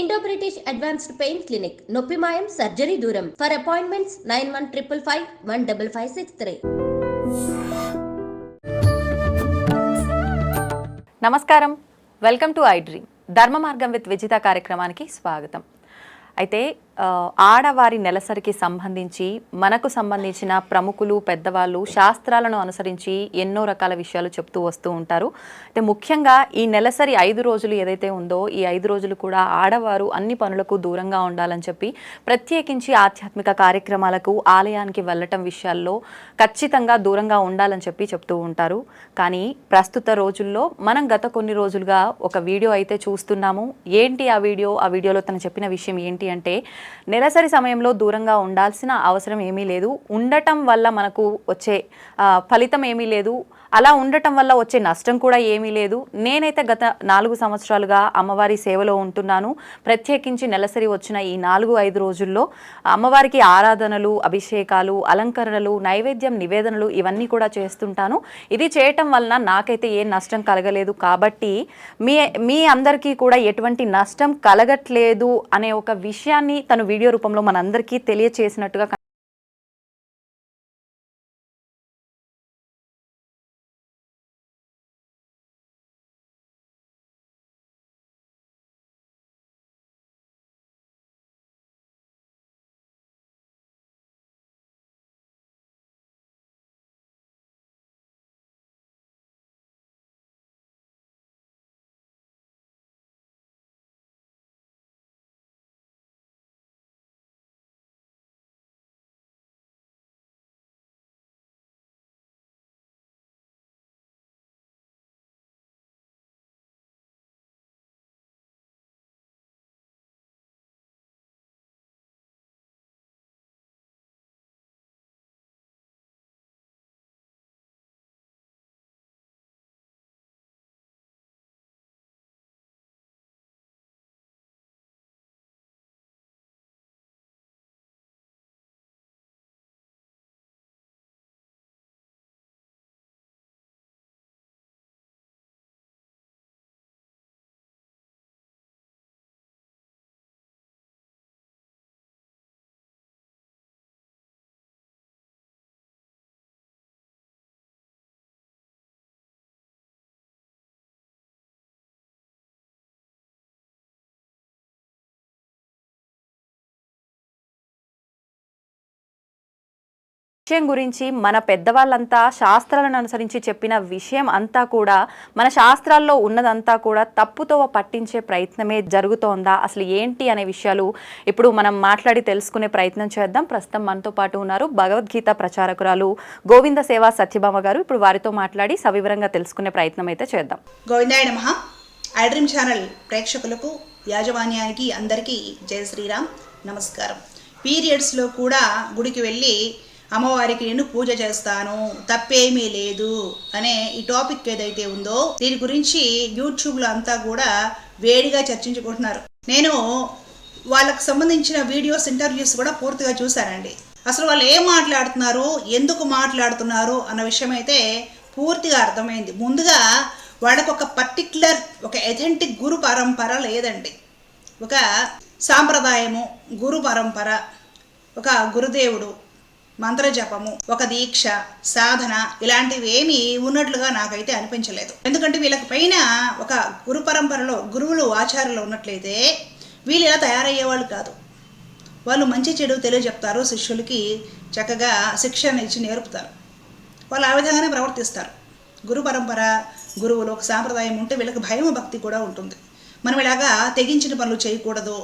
Indo British advanced pain clinic నొప్పి మాయం surgery దూరం. For appointments 9155515563. నమస్కారం, వెల్కమ్ టు ఐ డ్రీమ్. ధర్మ మార్గం విత్ విజిత కార్యక్రమానికి స్వాగతం. అయితే ఆడవారి నెలసరికి సంబంధించి మనకు సంబంధించిన ప్రముఖులు పెద్దవాళ్ళు శాస్త్రాలను అనుసరించి ఎన్నో రకాల విషయాలు చెప్తూ వస్తూ ఉంటారు. అయితే ముఖ్యంగా ఈ నెలసరి 5 రోజులు ఏదైతే ఉందో ఈ 5 రోజులు కూడా ఆడవారు అన్ని పనులకు దూరంగా ఉండాలని చెప్పి ప్రత్యేకించి ఆధ్యాత్మిక కార్యక్రమాలకు ఆలయానికి వెళ్ళటం విషయాల్లో ఖచ్చితంగా దూరంగా ఉండాలని చెప్పి చెప్తూ ఉంటారు. కానీ ప్రస్తుత రోజుల్లో మనం గత కొన్ని రోజులుగా ఒక వీడియో అయితే చూస్తున్నాము. ఏంటి ఆ వీడియోలో తను చెప్పిన విషయం ఏంటి అంటే నెలసరి సమయంలో దూరంగా ఉండాల్సిన అవసరం ఏమీ లేదు, ఉండటం వల్ల మనకు వచ్చే ఫలితం ఏమీ లేదు, అలా ఉండటం వల్ల వచ్చే నష్టం కూడా ఏమీ లేదు. నేనైతే గత 4 సంవత్సరాలుగా అమ్మవారి సేవలో ఉంటున్నాను. ప్రత్యేకించి నెలసరి వచ్చిన ఈ 4-5 రోజుల్లో అమ్మవారికి ఆరాధనలు, అభిషేకాలు, అలంకరణలు, నైవేద్యం, నివేదనలు ఇవన్నీ కూడా చేస్తుంటాను. ఇది చేయటం వలన నాకైతే ఏ నష్టం కలగలేదు. కాబట్టి మీ అందరికీ కూడా ఎటువంటి నష్టం కలగట్లేదు అనే ఒక విషయాన్ని తను వీడియో రూపంలో మనందరికీ తెలియచేసినట్టుగా విషయం గురించి మన పెద్దవాళ్ళంతా శాస్త్రాలను అనుసరించి చెప్పిన విషయం అంతా కూడా మన శాస్త్రాల్లో ఉన్నదంతా కూడా తప్పుతో పట్టించే ప్రయత్నమే జరుగుతోందా, అసలు ఏంటి అనే విషయాలు ఇప్పుడు మనం మాట్లాడి తెలుసుకునే ప్రయత్నం చేద్దాం. ప్రస్తుతం మనతో పాటు ఉన్నారు భగవద్గీత ప్రచారకురాలు గోవింద సేవా సత్యభామ గారు. ఇప్పుడు వారితో మాట్లాడి సవివరంగా తెలుసుకునే ప్రయత్నం అయితే చేద్దాం. గోవిందాయ నమః. ఐ డ్రీమ్ ఛానల్ ప్రేక్షకులకు, యాజమాన్యానికి అందరికీ జయ శ్రీరామ్, నమస్కారం. పీరియడ్స్లో కూడా గుడికి వెళ్ళి అమ్మవారికి నేను పూజ చేస్తాను, తప్పేమీ లేదు అనే ఈ టాపిక్ ఏదైతే ఉందో దీని గురించి యూట్యూబ్లో అంతా కూడా వేడిగా చర్చించుకుంటున్నారు. నేను వాళ్ళకు సంబంధించిన వీడియోస్, ఇంటర్వ్యూస్ కూడా పూర్తిగా చూశానండి. అసలు వాళ్ళు ఏం మాట్లాడుతున్నారు, ఎందుకు మాట్లాడుతున్నారు అన్న విషయం అయితే పూర్తిగా అర్థమైంది. ముందుగా వాళ్ళకు ఒక పర్టిక్యులర్ ఒక ఎథెంటిక్ గురు పరంపర లేదండి. ఒక సాంప్రదాయము, గురు పరంపర, ఒక గురుదేవుడు, మంత్రజపము, ఒక దీక్ష, సాధన ఇలాంటివి ఏమీ ఉన్నట్లుగా నాకైతే అనిపించలేదు. ఎందుకంటే వీళ్ళకి పైన ఒక గురు పరంపరలో గురువులు, ఆచార్యులు ఉన్నట్లయితే వీళ్ళు ఇలా తయారయ్యేవాళ్ళు కాదు. వాళ్ళు మంచి చెడు తెలియజెప్తారు, శిష్యులకి చక్కగా శిక్షణ ఇచ్చి నేర్పుతారు. వాళ్ళు ఆ విధంగానే ప్రవర్తిస్తారు. గురు పరంపర, గురువులు, ఒక సాంప్రదాయం ఉంటే వీళ్ళకి భయం, భక్తి కూడా ఉంటుంది. మనం ఇలాగా తెగించిన పనులు చేయకూడదు,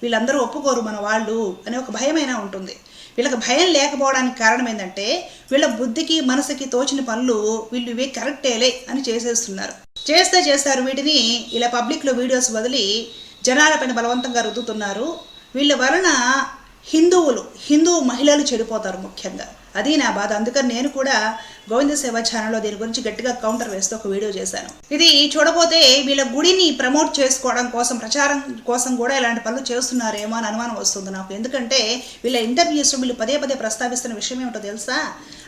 వీళ్ళందరూ ఒప్పుకోరు మన వాళ్ళు అనే ఒక భయమైనా ఉంటుంది. వీళ్ళకి భయం లేకపోవడానికి కారణం ఏంటంటే వీళ్ళ బుద్ధికి, మనసుకి తోచిన పనులు వీళ్ళు ఇవే కరెక్టేలే అని చేసేస్తున్నారు. చేస్తారు వీటిని ఇలా పబ్లిక్లో వీడియోస్ వదిలి జనాలపైన బలవంతంగా రుద్దుతున్నారు. వీళ్ళ వలన హిందూ మహిళలు చెడిపోతారు ముఖ్యంగా. అది నా బాధ. అందుకని నేను కూడా గోవింద సేవా ఛానల్లో దీని గురించి గట్టిగా కౌంటర్ వేస్తూ ఒక వీడియో చేశాను. ఇది చూడబోతే వీళ్ళ గుడిని ప్రమోట్ చేసుకోవడం కోసం, ప్రచారం కోసం కూడా ఇలాంటి పనులు చేస్తున్నారేమో అని అనుమానం వస్తుంది నాకు. ఎందుకంటే వీళ్ళ ఇంటర్వ్యూస్ వీళ్ళు పదే ప్రస్తావిస్తున్న విషయం ఏమిటో తెలుసా?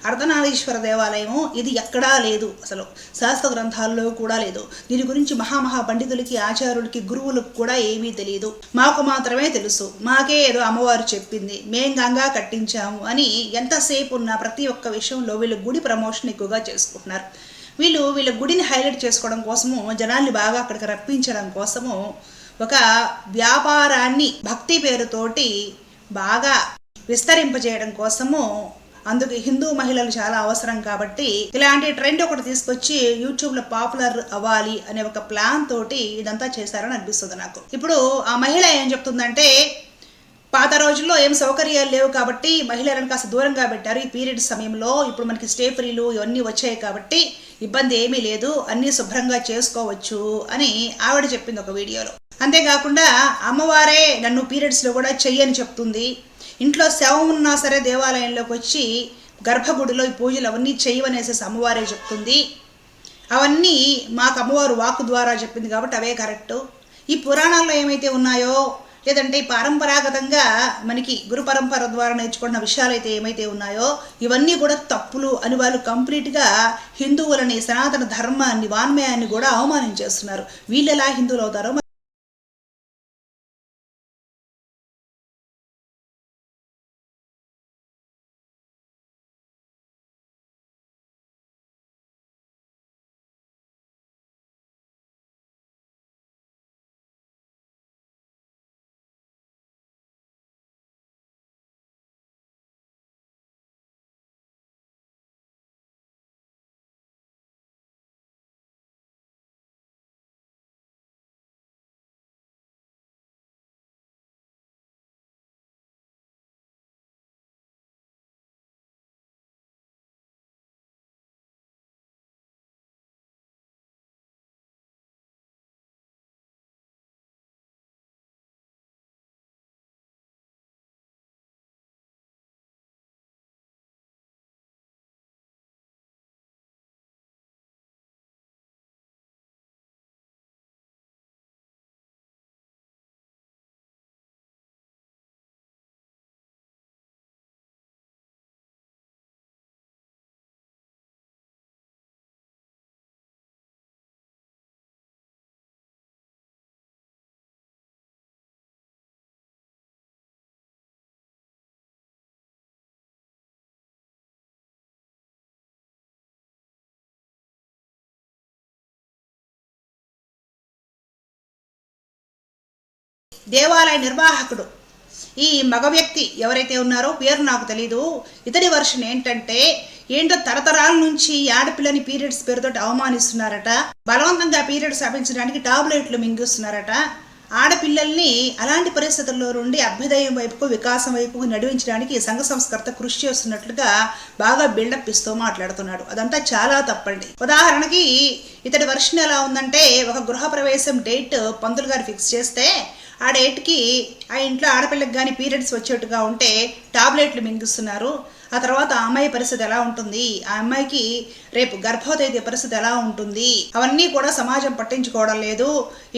అర్ధనారీశ్వర దేవాలయము ఇది ఎక్కడా లేదు, అసలు శాస్త్ర గ్రంథాల్లో కూడా లేదు. దీని గురించి మహామహా పండితులకి, ఆచార్యులకి, గురువులకు కూడా ఏమీ తెలియదు. మాకు మాత్రమే తెలుసు. మాకే ఏదో అమ్మవారు చెప్పింది, మేం గంగా కట్టించాము అని ఎంతసేపు ఉన్న ప్రతి ఒక్క విషయంలో వీళ్ళు గుడి ప్రమోషన్ ఎక్కువగా చేసుకుంటున్నారు. వీళ్ళ గుడిని హైలైట్ చేసుకోవడం కోసము, జనాల్ని బాగా అక్కడికి రప్పించడం కోసము ఒక వ్యాపారాన్ని భక్తి పేరుతోటి బాగా విస్తరింపజేయడం కోసము, అందుకు హిందూ మహిళలు చాలా అవసరం కాబట్టి ఇలాంటి ట్రెండ్ ఒకటి తీసుకొచ్చి యూట్యూబ్లో పాపులర్ అవ్వాలి అనే ఒక ప్లాన్ తోటి ఇదంతా చేశారని అనిపిస్తుంది నాకు. ఇప్పుడు ఆ మహిళ ఏం చెప్తుందంటే, పాత రోజుల్లో ఏం సౌకర్యాలు లేవు కాబట్టి మహిళలను కాస్త దూరంగా పెట్టారు ఈ పీరియడ్ సమయంలో. ఇప్పుడు మనకి స్టే ఫ్రీలు ఇవన్నీ వచ్చాయి కాబట్టి ఇబ్బంది ఏమీ లేదు, అన్నీ శుభ్రంగా చేసుకోవచ్చు అని ఆవిడ చెప్పింది ఒక వీడియోలో. అంతేకాకుండా అమ్మవారే నన్ను పీరియడ్స్లో కూడా చెయ్యని చెప్తుంది. ఇంట్లో శవం ఉన్నా సరే దేవాలయంలోకి వచ్చి గర్భగుడిలో ఈ పూజలు అవన్నీ చెయ్యవనేసేసి అమ్మవారే చెప్తుంది. అవన్నీ మాకు అమ్మవారు వాక్కు ద్వారా చెప్పింది కాబట్టి అవే కరెక్టు. ఈ పురాణాల్లో ఏమైతే ఉన్నాయో, లేదంటే పారంపరాగతంగా మనకి గురు పరంపర ద్వారా నేర్చుకున్న విషయాలు అయితే ఏమైతే ఉన్నాయో ఇవన్నీ కూడా తప్పులు అని వాళ్ళు కంప్లీట్గా హిందువులని, సనాతన ధర్మాన్ని, వాన్మయాన్ని కూడా అవమానం చేస్తున్నారు. వీళ్ళు ఎలా హిందువులు అవుతారో. దేవాలయ నిర్వాహకుడు ఈ మగ వ్యక్తి ఎవరైతే ఉన్నారో, పేరు నాకు తెలీదు, ఇతడి వర్షన్ ఏంటో తరతరాల నుంచి ఆడపిల్లని పీరియడ్స్ పేరుతో అవమానిస్తున్నారట. బలవంతంగా పీరియడ్స్ ఆపించడానికి టాబ్లెట్లు మింగిస్తున్నారట. ఆడపిల్లల్ని అలాంటి పరిస్థితుల్లో నుండి అభ్యుదయం వైపుకు, వికాసం వైపుకు నడిపించడానికి సంఘ సంస్కర్త కృషి చేస్తున్నట్లుగా బాగా బిల్డప్ ఇస్తూ మాట్లాడుతున్నాడు. అదంతా చాలా తప్పండి. ఉదాహరణకి ఇతడి వర్షన్ ఎలా ఉందంటే, ఒక గృహప్రవేశం డేట్ పంతులు గారు ఫిక్స్ చేస్తే ఆ డేట్కి ఆ ఇంట్లో ఆడపిల్లకి కానీ పీరియడ్స్ వచ్చేట్టుగా ఉంటే టాబ్లెట్లు మింగిస్తున్నారు. ఆ తర్వాత ఆ అమ్మాయి పరిస్థితి ఎలా ఉంటుంది, ఆ అమ్మాయికి రేపు గర్భవతి పరిస్థితి ఎలా ఉంటుంది, అవన్నీ కూడా సమాజం పట్టించుకోవడం లేదు,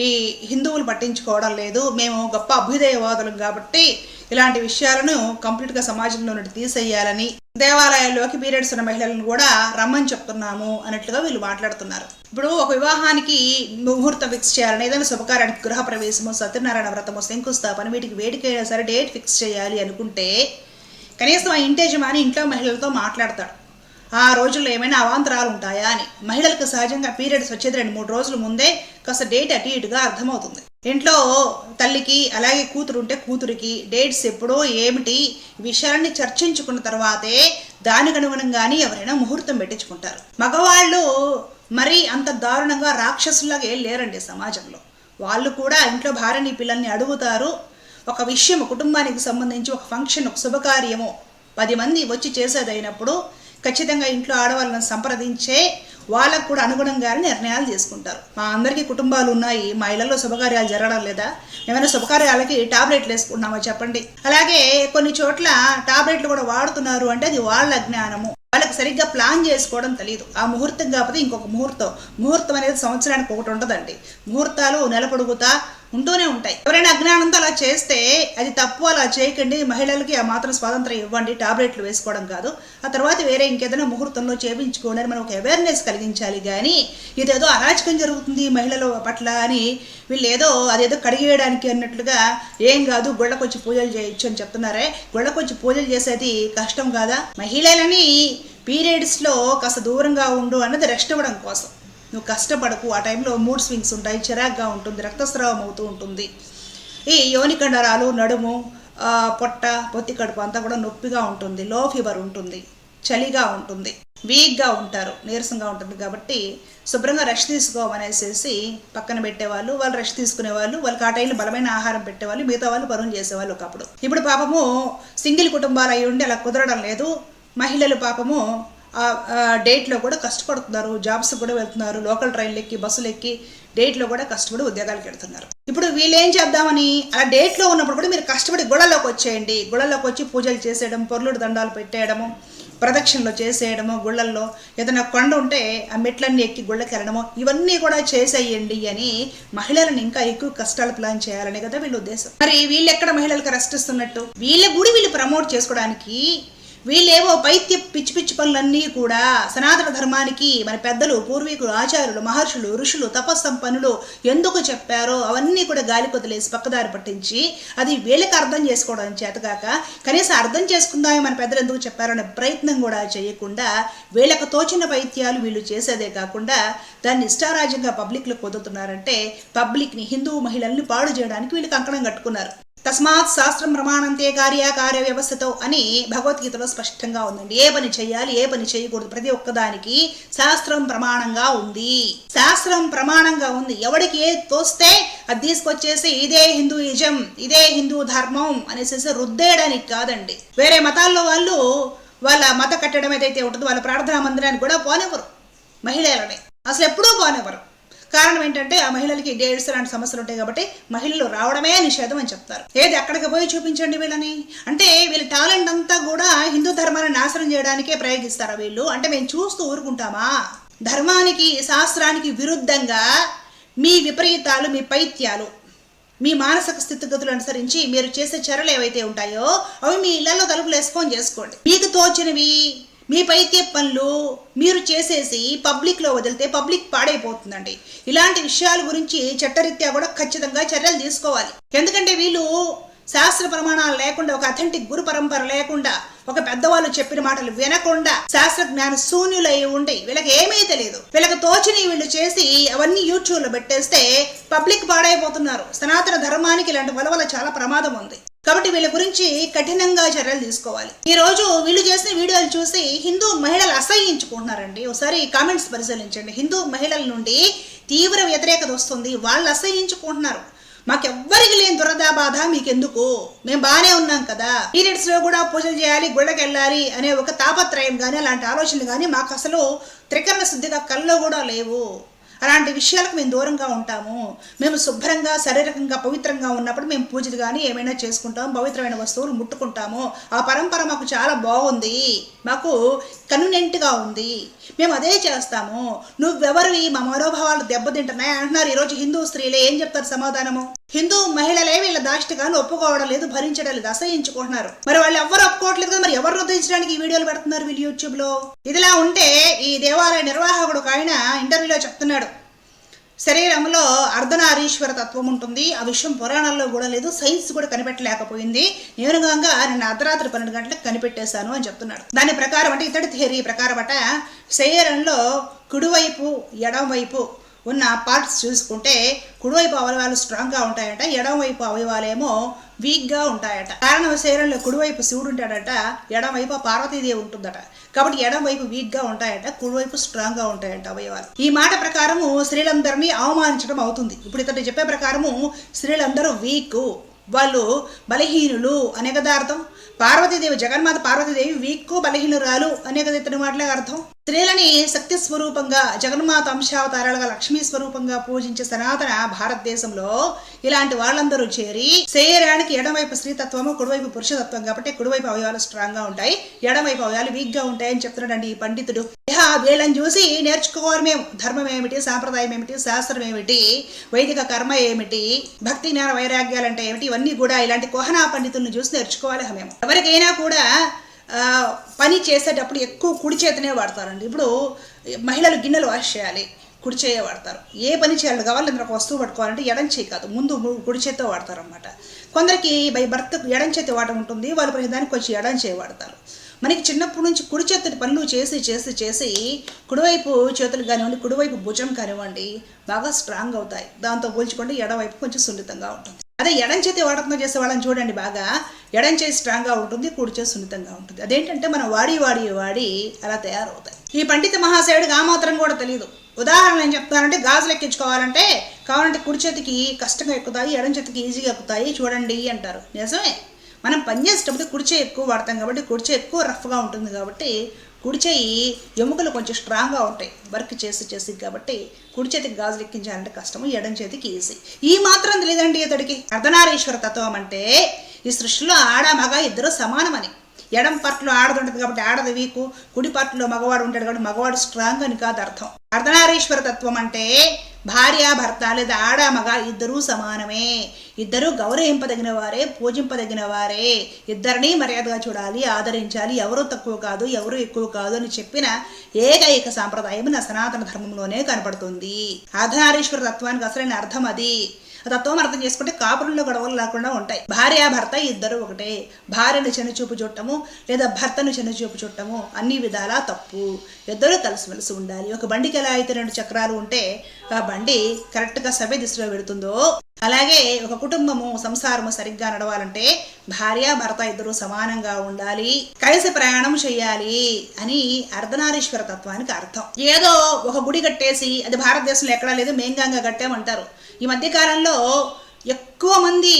ఈ హిందువులు పట్టించుకోవడం లేదు. మేము గొప్ప అభ్యుదయవాదులం కాబట్టి ఇలాంటి విషయాలను కంప్లీట్గా సమాజంలో నుండి తీసేయాలని, దేవాలయాల్లోకి పీరియడ్స్ ఉన్న మహిళలను కూడా రమ్మని చెప్తున్నాము అన్నట్లుగా వీళ్ళు మాట్లాడుతున్నారు. ఇప్పుడు ఒక వివాహానికి ముహూర్తం ఫిక్స్ చేయాలని, ఏదైనా శుభకార్యానికి, గృహప్రవేశము, సత్యనారాయణ వ్రతము, శంకుస్థాపన, వీటికి వేడికైనా సరే డేట్ ఫిక్స్ చేయాలి అనుకుంటే కనీసం ఆ ఇంటి యజమాని ఇంట్లో మహిళలతో మాట్లాడతాడు. ఆ రోజుల్లో ఏమైనా అవాంతరాలు ఉంటాయా అని. మహిళలకు సహజంగా పీరియడ్స్ వచ్చేది 2-3 రోజుల ముందే కాస్త డేట్ అటు ఇటుగా అర్థమవుతుంది. ఇంట్లో తల్లికి అలాగే కూతురు ఉంటే కూతురికి డేట్స్ ఎప్పుడో ఏమిటి విషయాన్ని చర్చించుకున్న తర్వాతే దానికి అనుగుణంగానే ఎవరైనా ముహూర్తం పెట్టించుకుంటారు. మగవాళ్ళు మరీ అంత దారుణంగా రాక్షసులాగా ఏం లేరండి సమాజంలో. వాళ్ళు కూడా ఇంట్లో భార్యని, పిల్లల్ని అడుగుతారు. ఒక విషయం, కుటుంబానికి సంబంధించి ఒక ఫంక్షన్, ఒక శుభకార్యము 10 మంది వచ్చి చేసేదైనప్పుడు ఖచ్చితంగా ఇంట్లో ఆడవాళ్ళని సంప్రదించే వాళ్ళకు కూడా అనుగుణంగానే నిర్ణయాలు తీసుకుంటారు. మా అందరికీ కుటుంబాలు ఉన్నాయి, మా ఇళ్లలో శుభకార్యాలు జరగడం లేదా, ఏమైనా శుభకార్యాలకి టాబ్లెట్లు వేసుకుంటున్నామో చెప్పండి. అలాగే కొన్ని చోట్ల టాబ్లెట్లు కూడా వాడుతున్నారు అంటే అది వాళ్ళ అజ్ఞానము. వాళ్ళకి సరిగ్గా ప్లాన్ చేసుకోవడం తెలియదు. ఆ ముహూర్తం కాకపోతే ఇంకొక ముహూర్తం అనేది సంవత్సరానికి ఒకటి ఉంటుందండి. ముహూర్తాలు నెల పొడుగుతా ఉంటూనే ఉంటాయి. ఎవరైనా అజ్ఞానంతో అలా చేస్తే అది తప్పు, అలా చేయకండి, మహిళలకి ఆ మాత్రం స్వాతంత్రం ఇవ్వండి, టాబ్లెట్లు వేసుకోవడం కాదు, ఆ తర్వాత వేరే ఇంకేదైనా ముహూర్తంలో చేయించుకోండి అని మనం ఒక అవేర్నెస్ కలిగించాలి. కానీ ఇదేదో అరాచకం జరుగుతుంది మహిళల పట్ల అని వీళ్ళు అదేదో కడిగేయడానికి అన్నట్లుగా ఏం కాదు గుళ్ళకొచ్చి పూజలు చేయొచ్చు అని చెప్తున్నారే. గుళ్ళకొచ్చి పూజలు చేసేది కష్టం కాదా? మహిళలని పీరియడ్స్లో కాస్త దూరంగా ఉండు అన్నది రెస్ట్ ఇవ్వడం కోసం. నువ్వు కష్టపడకు, ఆ టైంలో మూడ్ స్వింగ్స్ ఉంటాయి, చిరాగ్గా ఉంటుంది, రక్తస్రావం అవుతూ ఉంటుంది, ఈ యోని కండరాలు, నడుము, పొట్ట, పొత్తి కడుపు అంతా కూడా నొప్పిగా ఉంటుంది, లో ఫీవర్ ఉంటుంది, చలిగా ఉంటుంది, వీక్గా ఉంటారు, నీరసంగా ఉంటుంది. కాబట్టి శుభ్రంగా రెస్ట్ తీసుకోమనేసి పక్కన పెట్టేవాళ్ళు, వాళ్ళు రెస్ట్ తీసుకునేవాళ్ళు, వాళ్ళకి ఆ టైంలో బలమైన ఆహారం పెట్టేవాళ్ళు, మిగతా వాళ్ళు పనులు చేసేవాళ్ళు ఒకప్పుడు. ఇప్పుడు పాపము సింగిల్ కుటుంబాలు అయి ఉండి అలా కుదరడం లేదు. మహిళలు పాపము డేట్లో కూడా కష్టపడుతున్నారు, జాబ్స్ కూడా వెళ్తున్నారు, లోకల్ ట్రైన్లు ఎక్కి బస్సులు ఎక్కి డేట్లో కూడా కష్టపడి ఉద్యోగాలకు వెళ్తున్నారు. ఇప్పుడు వీళ్ళు ఏం చేద్దామని అలా డేట్లో ఉన్నప్పుడు కూడా మీరు కష్టపడి గుళ్ళలోకి వచ్చేయండి, గుళ్ళలోకి వచ్చి పూజలు చేసేయడం, పొర్లుడు దండాలు పెట్టేయడము, ప్రదక్షిణలు చేసేయడము, గుళ్ళల్లో ఏదైనా కొండ ఉంటే ఆ మెట్లన్నీ ఎక్కి గుళ్ళకి వెళ్ళడము, ఇవన్నీ కూడా చేసేయండి అని మహిళలను ఇంకా ఎక్కువ కష్టాలు ప్లాన్ చేయాలని కదా వీళ్ళ ఉద్దేశం. మరి వీళ్ళు ఎక్కడ మహిళలకు రెస్ట్ ఇస్తున్నట్టు? వీళ్ళ గుడి వీళ్ళు ప్రమోట్ చేసుకోవడానికి వీళ్ళేవో పైత్య పిచ్చి పిచ్చి పనులన్నీ కూడా సనాతన ధర్మానికి మన పెద్దలు, పూర్వీకులు, ఆచార్యులు, మహర్షులు, ఋషులు, తపస్సంపన్నులు ఎందుకు చెప్పారో అవన్నీ కూడా గాలి కొదిలేసి పక్కదారి పట్టించి అది వీళ్ళకి అర్థం చేసుకోవడం చేతగాక కనీసం అర్థం చేసుకుందామే మన పెద్దలు ఎందుకు చెప్పారో అనే ప్రయత్నం కూడా చేయకుండా వీళ్ళకు తోచిన పైత్యాలు వీళ్ళు చేసేదే కాకుండా దాన్ని ఇష్టారాజ్యంగా పబ్లిక్లో కుదురుతున్నారంటే పబ్లిక్ని, హిందూ మహిళల్ని పాడు చేయడానికి వీళ్ళు కంకణం కట్టుకున్నారు. తస్మాత్ శాస్త్రం ప్రమాణంతే కార్య వ్యవస్థతో అని భగవద్గీతలో స్పష్టంగా ఉందండి. ఏ పని చేయాలి, ఏ పని చేయకూడదు, ప్రతి ఒక్కదానికి శాస్త్రం ప్రమాణంగా ఉంది. శాస్త్రం ప్రమాణంగా ఉంది. ఎవడికి ఏ తోస్తే అది తీసుకొచ్చేసి ఇదే హిందూయిజం, ఇదే హిందూ ధర్మం అనేసి రుద్దేయడానికి కాదండి. వేరే మతాల్లో వాళ్ళు వాళ్ళ మత కట్టడం ఏదైతే ఉంటుందో వాళ్ళ ప్రార్థనా మందిరానికి కూడా పోనివ్వరు మహిళలని, అసలు ఎప్పుడూ పోనివ్వరు. కారణం ఏంటంటే ఆ మహిళలకి డేట్స్ లాంటి సమస్యలు ఉంటాయి కాబట్టి మహిళలు రావడమే నిషేధం అని చెప్తారు. ఏది అక్కడికి పోయి చూపించండి వీళ్ళని అంటే వీళ్ళ టాలెంట్ అంతా కూడా హిందూ ధర్మాన్ని నాశనం చేయడానికే ప్రయోగిస్తారా వీళ్ళు? అంటే మేము చూస్తూ ఊరుకుంటామా? ధర్మానికి, శాస్త్రానికి విరుద్ధంగా మీ విపరీతాలు, మీ పైత్యాలు, మీ మానసిక స్థితిగతులు అనుసరించి మీరు చేసే చర్యలు ఏవైతే ఉంటాయో అవి మీ ఇళ్లలో తలుపులు వేసుకొని చేసుకోండి. మీకు తోచినవి మీ పైత్య పనులు మీరు చేసేసి పబ్లిక్లో వదిలితే పబ్లిక్ పాడైపోతుందండి. ఇలాంటి విషయాల గురించి చట్టరీత్యా కూడా ఖచ్చితంగా చర్యలు తీసుకోవాలి. ఎందుకంటే వీళ్ళు శాస్త్ర ప్రమాణాలు లేకుండా, ఒక అథెంటిక్ గురు పరంపర లేకుండా, ఒక పెద్దవాళ్ళు చెప్పిన మాటలు వినకుండా శాస్త్ర జ్ఞాన శూన్యులై ఉండి వీళ్ళకి ఏమీ తెలియదు. వీళ్ళకి తోచిని వీళ్ళు చేసి అవన్నీ యూట్యూబ్లో పెట్టేస్తే పబ్లిక్ పాడైపోతున్నారు. సనాతన ధర్మానికి ఇలాంటి వల్ల చాలా ప్రమాదం ఉంది. కాబట్టి వీళ్ళ గురించి కఠినంగా చర్యలు తీసుకోవాలి. ఈ రోజు వీళ్ళు చేసిన వీడియోలు చూసి హిందూ మహిళలు అసహ్యించుకుంటున్నారండి. ఒకసారి కామెంట్స్ పరిశీలించండి. హిందూ మహిళల నుండి తీవ్ర వ్యతిరేకత వస్తుంది. వాళ్ళు అసహ్యించుకుంటున్నారు. మాకెవ్వరికి లేని దురదా బాధ మీకెందుకు, మేము బాగానే ఉన్నాం కదా, పీరియడ్స్ లో కూడా పూజలు చేయాలి, గుళ్ళకి వెళ్ళాలి అనే ఒక తాపత్రయం కానీ అలాంటి ఆలోచనలు కానీ మాకు అసలు త్రికరణ శుద్ధిగా కల్లో కూడా లేవు. అలాంటి విషయాలకు మేము దూరంగా ఉంటాము. మేము శుభ్రంగా శారీరకంగా పవిత్రంగా ఉన్నప్పుడు మేము పూజలు కానీ ఏమైనా చేసుకుంటాము, పవిత్రమైన వస్తువులు ముట్టుకుంటాము. ఆ పరంపర మాకు చాలా బాగుంది, మాకు కన్వీనియంట్గా ఉంది, మేము అదే చేస్తాము. నువ్వెవరివి మా మనోభావాలు దెబ్బతింటున్నాయి అంటున్నారు ఈరోజు హిందూ స్త్రీలే. ఏం చెప్తారు సమాధానము? హిందూ మహిళలే వీళ్ళ దాష్టికాలు ఒప్పుకోవడం లేదు, భరించడం లేదు, అసహించుకుంటున్నారు. మరి వాళ్ళు ఎవరు ఒప్పుకోవట్లేదు కదా, మరి ఎవరు రుద్దించడానికి ఈ వీడియోలు పెడుతున్నారు వీళ్ళు యూట్యూబ్ లో? ఇదిలా ఉంటే ఈ దేవాలయ నిర్వాహకుడు ఆయన ఇంటర్వ్యూలో చెప్తున్నాడు, శరీరంలో అర్ధనారీశ్వర తత్వం ఉంటుంది, ఆ విషయం పురాణాల్లో కూడా లేదు, సైన్స్ కూడా కనిపెట్టలేకపోయింది, నేనుగా నిన్న అర్ధరాత్రి 12 గంటలకు కనిపెట్టేశాను అని చెప్తున్నాడు. దాని ప్రకారం అంటే ఇతడి థియరీ ప్రకారం అట శరీరంలో కుడివైపు ఎడమవైపు ఉన్న పార్ట్స్ చూసుకుంటే కుడివైపు అవయవాలు స్ట్రాంగ్గా ఉంటాయట, ఎడమవైపు అవయవాలేమో వీక్గా ఉంటాయట. కారణం శరీరంలో కుడివైపు శివుడు ఉంటాడట, ఎడమవైపు పార్వతీదేవి ఉంటుందట. కాబట్టి ఎడమవైపు వీక్గా ఉంటాయట, కుడివైపు స్ట్రాంగ్గా ఉంటాయట అవయవాలు. ఈ మాట ప్రకారము స్త్రీలందరినీ అవమానించడం అవుతుంది. ఇప్పుడు ఇతడు చెప్పే ప్రకారము స్త్రీలందరూ వీక్, వాళ్ళు బలహీనులు అనే కదా అర్థం. పార్వతీదేవి, జగన్మాత పార్వతీదేవి వీక్ బలహీనురాలు అనే కదా ఇతని మాటలే అర్థం. స్త్రీలని శక్తి స్వరూపంగా, జగన్మాత అంశావతారాలుగా, లక్ష్మీ స్వరూపంగా పూజించే సనాతన భారతదేశంలో ఇలాంటి వాళ్ళందరూ చేరి శరీరానికి ఎడమవైపు స్త్రీతత్వము, కుడివైపు పురుషతత్వం కాబట్టి కుడివైపు అవయవాలు స్ట్రాంగ్ గా ఉంటాయి, ఎడమవైపు అవయవాలు వీక్ గా ఉంటాయని చెప్తున్నాడండి ఈ పండితుడు. వీళ్ళని చూసి నేర్చుకోవాలి మేము. ధర్మం ఏమిటి, సాంప్రదాయం ఏమిటి, శాస్త్రం ఏమిటి, వైదిక కర్మ ఏమిటి, భక్తి జ్ఞాన వైరాగ్యాలు అంటే ఏమిటి, ఇవన్నీ కూడా ఇలాంటి కోహనా పండితులను చూసి నేర్చుకోవాలి మేము. ఎవరికైనా కూడా పని చేసేటప్పుడు ఎక్కువ కుడి చేతనే వాడతారండి. ఇప్పుడు మహిళలు గిన్నెలు వాష్ చేయాలి, కుడి చేయ వాడతారు. ఏ పని చేయాలి కావాలి, ఒక వస్తువు పట్టుకోవాలంటే ఎడం చేయి కాదు, ముందు కుడి చేతితో వాడతారు అనమాట. కొందరికి బై బర్త్ ఎడం చేతి వాడటం ఉంటుంది, వాళ్ళు ప్రతిదానికి కొంచెం ఎడం చేయి వాడతారు. మనకి చిన్నప్పటి నుంచి కుడి చేతి పనులు చేసి చేసి చేసి కుడివైపు చేతులు కానివ్వండి, కుడివైపు భుజం కానివ్వండి బాగా స్ట్రాంగ్ అవుతాయి. దాంతో పోల్చుకుంటే ఎడవైపు కొంచెం సున్నితంగా ఉంటుంది. అదే ఎడం చేతి వాడకం చేసే వాళ్ళని చూడండి, బాగా ఎడం చేతి స్ట్రాంగ్గా ఉంటుంది, కుడి చేతి సున్నితంగా ఉంటుంది. అదేంటంటే మనం వాడి వాడి వాడి అలా తయారవుతాయి. ఈ పండిత మహాశయుడికి ఆ మాత్రం కూడా తెలియదు. ఉదాహరణ ఏం చెప్తానంటే, గాజులు ఎక్కించుకోవాలంటే కావాలంటే కుడి చేతికి కష్టంగా ఎక్కుతాయి, ఎడం చేతికి ఈజీగా ఎక్కుతాయి చూడండి అంటారు. నిజమే, మనం పని చేసేటప్పుడు కుడి చేయి ఎక్కువ వాడతాం కాబట్టి, కుడి చేయి ఎక్కువ రఫ్గా ఉంటుంది కాబట్టి, కుడి చేయి ఎముకలు కొంచెం స్ట్రాంగ్గా ఉంటాయి వర్క్ చేసి చేసి కాబట్టి కుడి చేతికి గాజులు ఎక్కించాలంటే కష్టము, ఎడం చేతికి ఈజీ. ఈ మాత్రం తెలియదండి ఇతడికి. అర్ధనారీశ్వర తత్వం అంటే ఈ సృష్టిలో ఆడ మగ ఇద్దరు సమానమని. ఎడం పట్లో ఆడది ఉంటుంది కాబట్టి ఆడది వీకు, కుడి పట్లో మగవాడు ఉంటాడు కాబట్టి మగవాడు స్ట్రాంగ్ అని కాదు అర్థం. అర్ధనారీశ్వర తత్వం అంటే భార్య భర్త లేదా ఆడ మగ ఇద్దరూ సమానమే, ఇద్దరూ గౌరవింపదగిన వారే, పూజింపదగిన వారే, ఇద్దరిని మర్యాదగా చూడాలి, ఆదరించాలి, ఎవరూ తక్కువ కాదు ఎవరూ ఎక్కువ కాదు అని చెప్పిన ఏకైక సాంప్రదాయం నా సనాతన ధర్మంలోనే కనపడుతుంది. అర్ధనారీశ్వర తత్వానికి అసలైన అర్థం అది. తత్వం అర్థం చేసుకుంటే కాపురంలో గొడవలు లేకుండా ఉంటాయి. భార్య భర్త ఇద్దరు ఒకటే. భార్యను చిన్నచూపు చుట్టము లేదా భర్తను చిన్నచూపు చుట్టము అన్ని విధాలా తప్పు. ఇద్దరు కలిసిమెలిసి ఉండాలి. ఒక బండికి ఎలా అయితే 2 చక్రాలు ఉంటే ఆ బండి కరెక్ట్గా సవ్య దిశలో పెడుతుందో, అలాగే ఒక కుటుంబము సంసారము సరిగ్గా నడవాలంటే భార్య భర్త ఇద్దరు సమానంగా ఉండాలి, కలిసి ప్రయాణం చేయాలి అని అర్ధనారీశ్వర తత్వానికి అర్థం. ఏదో ఒక గుడి కట్టేసి అది భారతదేశంలో ఎక్కడా లేదు, మేంగాంగా కట్టామంటారు. ఈ మధ్యకాలంలో ఎక్కువ మంది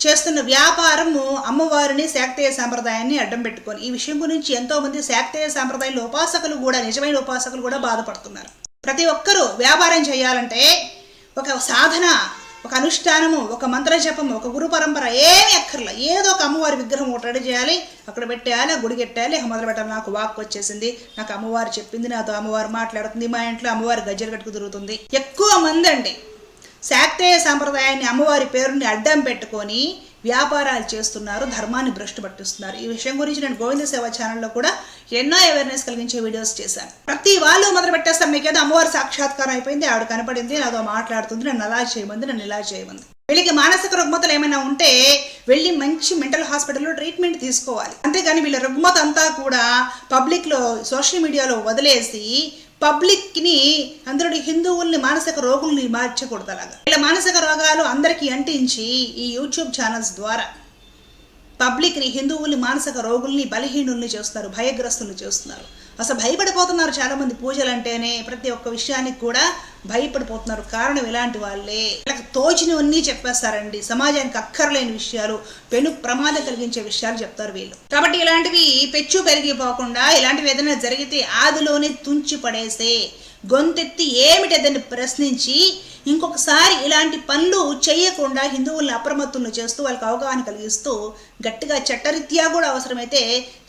చేస్తున్న వ్యాపారము అమ్మవారిని శాక్తేయ సాంప్రదాయాన్ని అడ్డం పెట్టుకొని. ఈ విషయం గురించి ఎంతో మంది శాక్తేయ సాంప్రదాయంలో ఉపాసకులు కూడా, నిజమైన ఉపాసకులు కూడా బాధపడుతున్నారు. ప్రతి ఒక్కరూ వ్యాపారం చేయాలంటే ఒక సాధన, ఒక అనుష్ఠానము, ఒక మంత్ర జపము, ఒక గురు పరంపర ఏమి అక్కర్లా. ఏదో ఒక అమ్మవారి విగ్రహం ఒకటి రెడీ చేయాలి, అక్కడ పెట్టేయాలి, గుడి కట్టాలి, మొదలు పెట్టాలి. నాకు వాక్ వచ్చేసింది, నాకు అమ్మవారు చెప్పింది, నాతో అమ్మవారు మాట్లాడుతుంది, మా ఇంట్లో అమ్మవారి గజ్జలు కట్టుకు తిరుగుతుంది. ఎక్కువ మంది అండి శాక్తేయ సాంప్రదాయాన్ని అమ్మవారి పేరుని అడ్డం పెట్టుకొని వ్యాపారాలు చేస్తున్నారు, ధర్మాన్ని భ్రష్టు పట్టిస్తున్నారు. ఈ విషయం గురించి నేను గోవింద సేవ ఛానల్లో కూడా ఎన్నో అవేర్నెస్ కలిగించే వీడియోస్ చేశాను. ప్రతి వాళ్ళు మొదలు పెట్టేస్తారు, మీకేదో అమ్మవారి సాక్షాత్కారం అయిపోయింది, ఆవిడ కనపడింది, నాతో మాట్లాడుతుంది, నన్ను అలా చేయమంది, నన్ను ఇలా చేయమంది. వీళ్ళకి మానసిక రుగ్మతలు ఏమైనా ఉంటే వెళ్ళి మంచి మెంటల్ హాస్పిటల్లో ట్రీట్మెంట్ తీసుకోవాలి. అంతేగాని వీళ్ళ రుగ్మత అంతా కూడా పబ్లిక్లో సోషల్ మీడియాలో వదిలేసి పబ్లిక్ని అందరూ హిందువుల్ని మానసిక రోగుల్ని మార్చకూడదు. అలాగా ఇలా మానసిక రోగాలు అందరికీ అంటించి ఈ యూట్యూబ్ ఛానల్స్ ద్వారా పబ్లిక్ని, హిందువుల్ని మానసిక రోగుల్ని, బలహీనుల్ని చేస్తున్నారు, భయగ్రస్తుల్ని చేస్తున్నారు. అసలు భయపడిపోతున్నారు చాలామంది. పూజలు అంటేనే ప్రతి ఒక్క విషయానికి కూడా భయపడిపోతున్నారు. కారణం ఇలాంటి వాళ్ళే. వీళ్ళకి తోచినవన్నీ చెప్పేస్తారండి. సమాజానికి అక్కర్లేని విషయాలు, పెను ప్రమాదం కలిగించే విషయాలు చెప్తారు వీళ్ళు. కాబట్టి ఇలాంటివి పెచ్చు పెరిగిపోకుండా, ఇలాంటివి ఏదైనా జరిగితే ఆదిలోనే తుంచి పడేసే, గొంతెత్తి ఏమిటదని ప్రశ్నించి ఇంకొకసారి ఇలాంటి పనులు చేయకుండా హిందువుల్ని అప్రమత్తులను చేస్తూ వాళ్ళకి అవగాహన కలిగిస్తూ గట్టిగా చట్టరీత్యా కూడా అవసరమైతే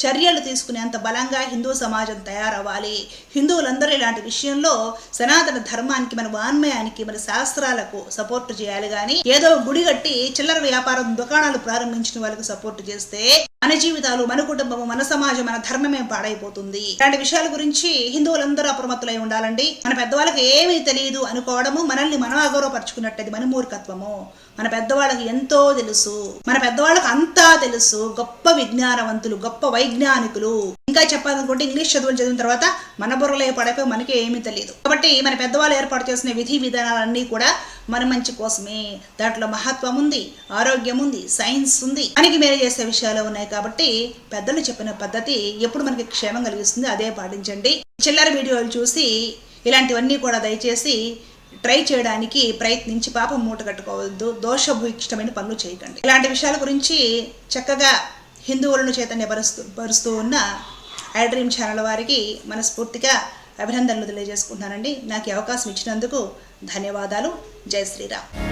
చర్యలు తీసుకునేంత బలంగా హిందూ సమాజం తయారవ్వాలి. హిందువులందరూ ఇలాంటి విషయంలో సనాతన ధర్మానికి, మన వాన్మయానికి, మన శాస్త్రాలకు సపోర్ట్ చేయాలి. కానీ ఏదో గుడి కట్టి చిల్లర వ్యాపారం దుకాణాలు ప్రారంభించిన వాళ్ళకి సపోర్ట్ చేస్తే మన జీవితాలు, మన కుటుంబము, మన సమాజం, మన ధర్మమే పాడైపోతుంది. ఇలాంటి విషయాల గురించి హిందువులందరూ అప్రమత్తులై ఉండాలండి. మన పెద్దవాళ్ళకి ఏమీ తెలియదు అనుకోవడము మనల్ని మనం అగౌరవపరుచుకున్నట్టది మన మూర్ఖత్వము. మన పెద్దవాళ్ళకి ఎంతో తెలుసు, మన పెద్దవాళ్ళకి అంతా తెలుసు. గొప్ప విజ్ఞానవంతులు, గొప్ప వైజ్ఞానికులు. ఇంకా చెప్పాలనుకుంటే ఇంగ్లీష్ చదువులు చదివిన తర్వాత మన బుర్రలే పడైపోయి మనకి ఏమీ తెలియదు. కాబట్టి మన పెద్దవాళ్ళు ఏర్పాటు చేసిన విధి విధానాలన్నీ కూడా మన మంచి కోసమే. దాంట్లో మహత్వం ఉంది, ఆరోగ్యం ఉంది, సైన్స్ ఉంది, మనకి మేలు చేసే విషయాలు ఉన్నాయి. కాబట్టి పెద్దలు చెప్పిన పద్ధతి ఎప్పుడు మనకి క్షేమం కలిగిస్తుంది, అదే పాటించండి. చిల్లర వీడియోలు చూసి ఇలాంటివన్నీ కూడా దయచేసి ట్రై చేయడానికి ప్రయత్నించి పాపం మూట కట్టుకోవద్దు. దోషభూయిష్టమైన పనులు చేయకండి. ఇలాంటి విషయాల గురించి చక్కగా హిందువులను చైతన్యపరుస్తూ ఉన్న ఐ డ్రీమ్ ఛానల్ వారికి మనస్ఫూర్తిగా అభినందనలు తెలియజేసుకుంటున్నానండి. నాకు ఈ అవకాశం ఇచ్చినందుకు ధన్యవాదాలు. జై శ్రీరామ్.